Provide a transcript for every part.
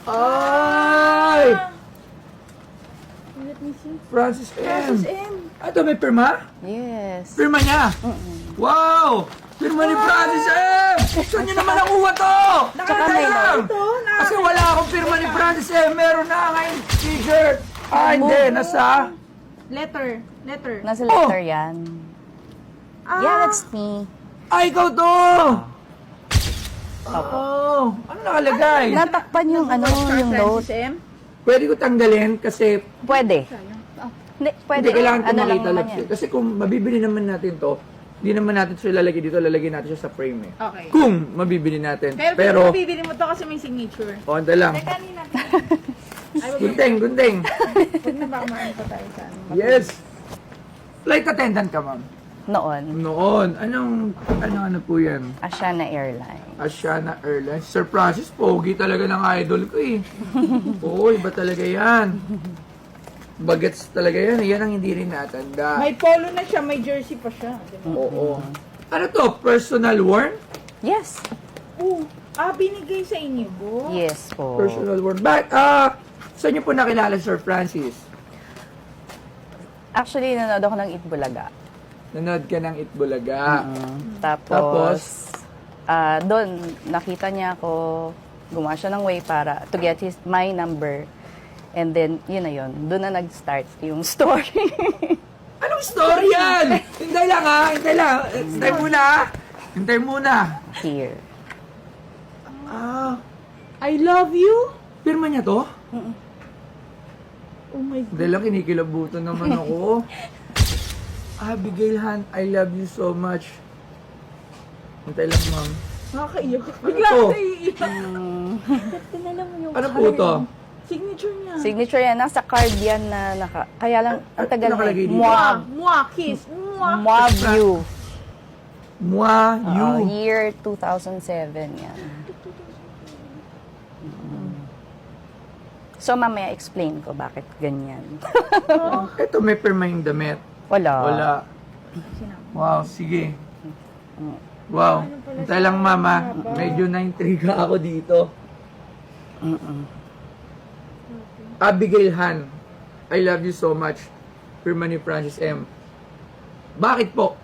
Ay! Let me see. Francis M. Francis M. Ito, may pirma? Yes. Pirma niya? Wow! Pirma ni Francis M! Saan niyo naman nakuha to? Tsaka may Nakakaya! Ito, Kasi wala akong pirma ni Francis M. Meron na ngayon t-shirt. Ah, hindi. Nasa? Letter. Nasa letter yan. Ah, Yeah, that's me. Ay, ikaw to! Oh, ano nakalagay? Natakpan yung ano, yung note. Francis M. Pwede ko tanggalin kasi Pwede. Hindi, pwede. hindi kailangan ko Ano lang makita naman lang yan. siya. Kasi kung mabibili naman natin to, hindi naman natin siya lalagay dito, lalagay natin siya sa frame eh. Okay. Kung mabibili natin. Pero bibili mo to kasi may signature. O, anda lang. Teka, kanina. Ay, wag Gunting, gunting. na baka maano pa tayo sa ano. Yes. Flight attendant ka, ma'am. Noon. Noon. Ano po yan? Asiana Airlines. Asiana Airlines. Sir Francis, pogi talaga ng idol ko eh. Oo, iba talaga yan. Bagets talaga yan. Yan ang hindi rin natanda. May polo na siya, may jersey pa siya. Diba? Oo. Ano to? Personal worn? Yes. Binigay sa inyo, bo? Yes po. Personal worn. Saan niyo po nakilala Sir Francis? Actually, nanood ako ng Itbulaga. Nanood ka ng Itbulaga. Tapos, doon, nakita niya ako, gumawa siya ng way para to get my number. And then, yun na yun. Doon na nag-start yung story. Anong story yan? Hintay lang ha. Hintay lang. Hintay muna ha. Hintay muna. Here. I love you? Pirma niya to? Oh my God. Dahil lang kinikilabutan naman ako. Abigail Han, I love you so much. Hintay lang, ma'am. Nakakaiyak. Ano Bigla to? ako naiiyak. Tinala mo yung Ano po card. to? Signature niya. Signature yan. Nasa card yan na kaya lang, ang tagal na. Nakalagay dito? Mwah. Mwah, kiss. Mwah. Mwah view. Moi, you. Year 2007 yan. So, mamaya explain ko bakit ganyan. Ito, may pirma yung damit. Wala. Wala. Wow, sige. Wow. Hintay lang, mama. Medyo na-intriga ako dito. Abigail Han, I love you so much. Pirma ni Francis M. Bakit po?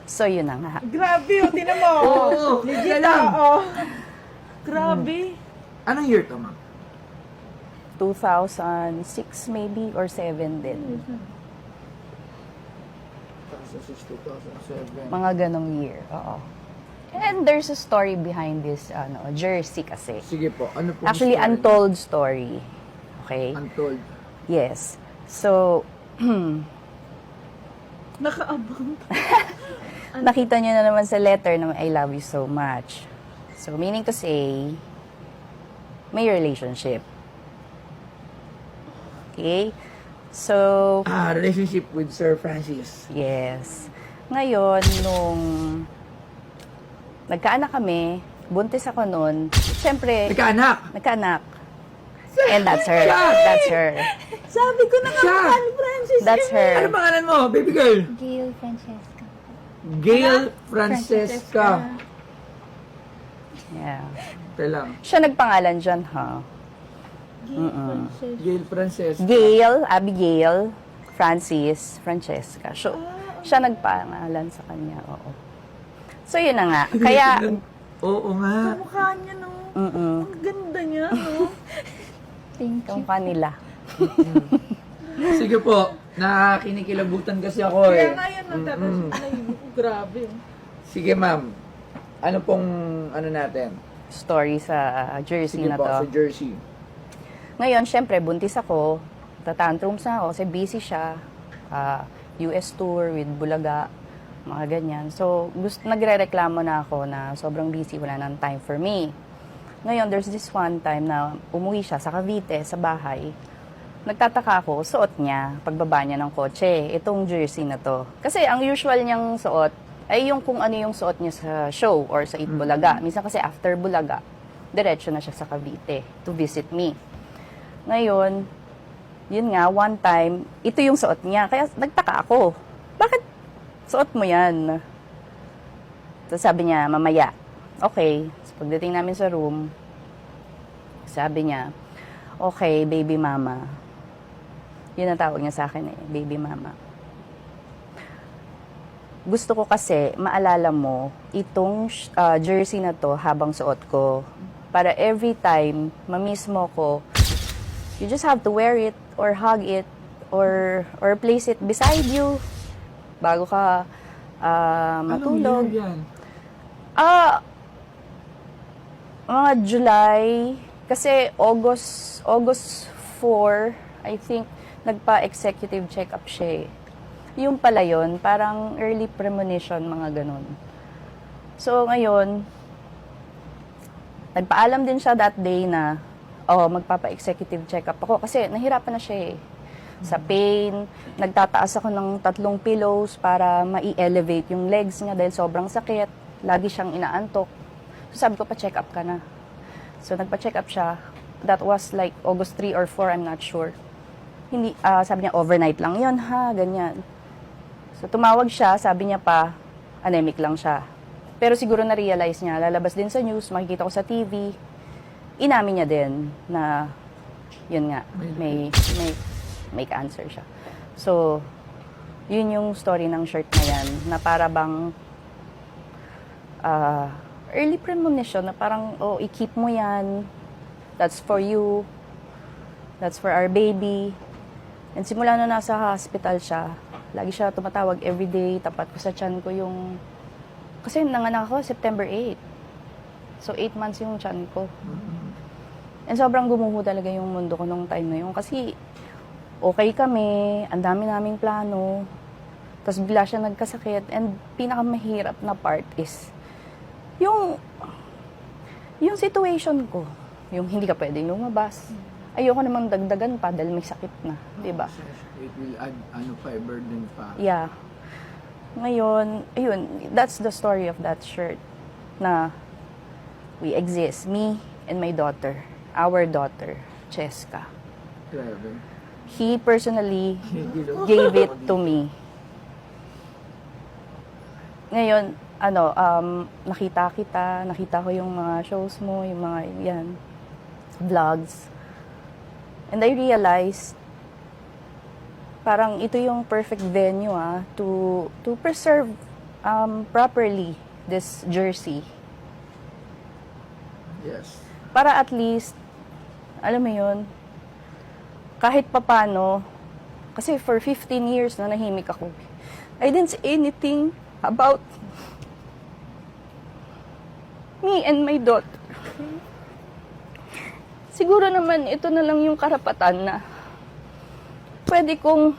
So, yun na nga. Grabe, tinan mo. Oo, Legit, lang. Grabe. Anong year to, ma'am? 2006 maybe or 7 din. 2006, 2007. Mga ganong year. Oo. And there's a story behind this jersey kasi. Sige po, ano po? Actually, untold story. Okay? Untold. Yes. So, Nakaabang. nakita niyo na naman sa letter na I love you so much. So, meaning to say, may relationship. Okay? So, Relationship with Sir Francis. yes. Ngayon, nung nagkaanak kami, buntis ako noon, syempre, Nagkaanak. nagkaanak. And that's her. Siya! That's her. Sabi ko na nga, Siya! mahal Francis. That's her. Ano pangalan mo, baby girl? Gail Francesca. Gail Francesca. Yeah. Kaya lang. Siya nagpangalan dyan, ha? Gail Francesca. Gail, Abigail, Francis, Francesca. So, siya nagpangalan sa kanya, oo. So, yun na nga. Kaya, Oo nga. Mukha niya, no? Ang ganda niya, no? Thank yung kanila. Sige po, nakakinikilabutan kasi ako eh. Kaya nga yan, tapos grabe. Sige ma'am, ano pong ano natin? Story sa jersey Sige na po, to. sa jersey. Ngayon, syempre, buntis ako. Tatantrums na ako kasi busy siya. US tour with Bulaga, mga ganyan. So, nagre-reklamo na ako na sobrang busy, wala nang time for me. Ngayon, there's this one time na umuwi siya sa Cavite, sa bahay. Nagtataka ako, suot niya, pagbaba niya ng kotse, itong jersey na to. Kasi ang usual niyang suot ay yung kung ano yung suot niya sa show or sa Eat Bulaga. Minsan kasi after Bulaga, diretso na siya sa Cavite to visit me. Ngayon, yun nga, one time, ito yung suot niya. Kaya nagtaka ako, bakit suot mo yan? So sabi niya, mamaya. Okay. So pagdating namin sa room, Sabi niya, okay, baby mama. Yun ang tawag niya sa akin eh, baby mama. Gusto ko kasi maalala mo itong jersey na to habang suot ko. Para every time mamiss mo ko, you just have to wear it or hug it or place it beside you bago ka matulog. Anong year yan? Mga July, kasi August 4, I think, nagpa-executive check-up siya eh. Yung pala yun, parang early premonition, mga ganun. So, ngayon, nagpaalam din siya that day na, magpapa-executive check-up ako. Kasi nahirapan na siya eh. Sa pain, nagtataas ako ng 3 pillows para ma-elevate yung legs niya dahil sobrang sakit. Lagi siyang inaantok. So, sabi ko, pa-check up ka na. So, nagpa-check up siya. That was like August 3 or 4, I'm not sure. Hindi, sabi niya, overnight lang yon ha, ganyan. So, tumawag siya, sabi niya pa, anemic lang siya. Pero siguro na-realize niya, lalabas din sa news, makikita ko sa TV, inamin niya din na, yun nga, may cancer siya. So, yun yung story ng shirt na yan, na para bang, early premonition na parang, i-keep mo yan. That's for you. That's for our baby. And simula na nasa hospital siya, lagi siya tumatawag everyday, tapat ko sa tiyan ko yung... Kasi nanganak ako September 8. So, 8 months yung tiyan ko. And sobrang gumuho talaga yung mundo ko nung time na yun. Kasi, okay kami, ang dami naming plano. Tapos bigla siya nagkasakit. And pinakamahirap na part is, yung situation ko, yung hindi ka pwedeng lumabas. Ayoko namang dagdagan pa dahil may sakit na, di ba? It will add, burden pa. Yeah. Ngayon, ayun, that's the story of that shirt na we exist, me and my daughter, our daughter, Cheska. Grabe. He personally gave it to me. Ngayon, nakita ko yung mga shows mo, yung mga, yan, vlogs. And I realized, parang ito yung perfect venue, to preserve properly this jersey. Yes. Para at least, alam mo yun, kahit papano, kasi for 15 years na nahimik ako, I didn't say anything about me and my daughter. Siguro naman ito na lang yung karapatan na pwede kong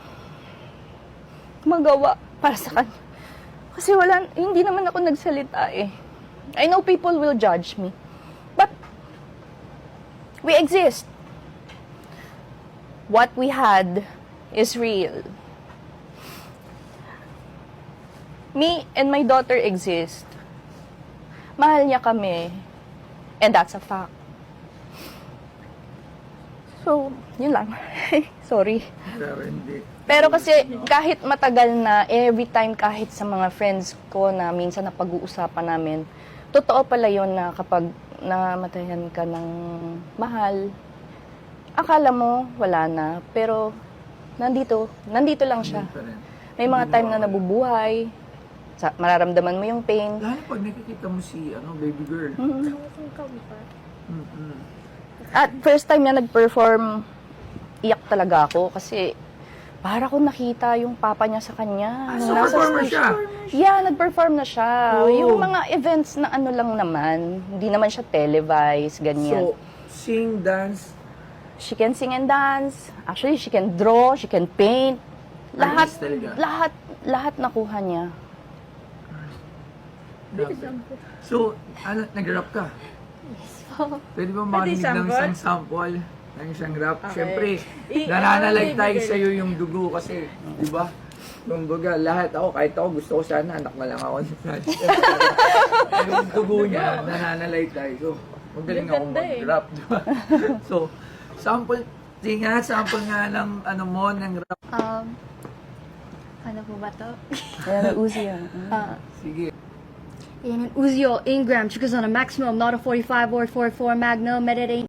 magawa para sa kanya. Kasi hindi naman ako nagsalita eh. I know people will judge me. But we exist. What we had is real. Me and my daughter exist. Mahal niya kami. And that's a fact. So, yun lang. Sorry. Pero hindi. Pero kasi kahit matagal na, every time kahit sa mga friends ko na minsan na pag-uusapan namin, totoo pala yun na kapag namatayan ka ng mahal, akala mo wala na, pero nandito lang siya. May mga time na nabubuhay, mararamdaman mo yung pain. Lalo pag nakikita mo si baby girl. At first time niya nag-perform, iyak talaga ako kasi para ko nakita yung papa niya sa kanya. So performer siya? Yeah, nag-perform na siya. Oh. Yung mga events na lang naman, hindi naman siya televised, ganyan. So, sing, dance, She can sing and dance. Actually, she can draw, she can paint. Lahat, Artist talaga. lahat nakuha niya. So, nag-rap ka? Pwede ba makinig ng isang sample ng isang rap? Okay. Siyempre, nananaligtay sa'yo yung dugo kasi, di ba? Kumbaga, lahat ako, kahit ako gusto ko sana, anak na lang ako. Yung dugo niya, nananaligtay. So, magaling ako mag-rap, di ba? So, sample nga ng ng rap. Ano po ba to? Ayan, Uzi yan. Sige. In an Uzi or Ingram, triggers on a maximum, not a 45 or 44 Magnum, meditate.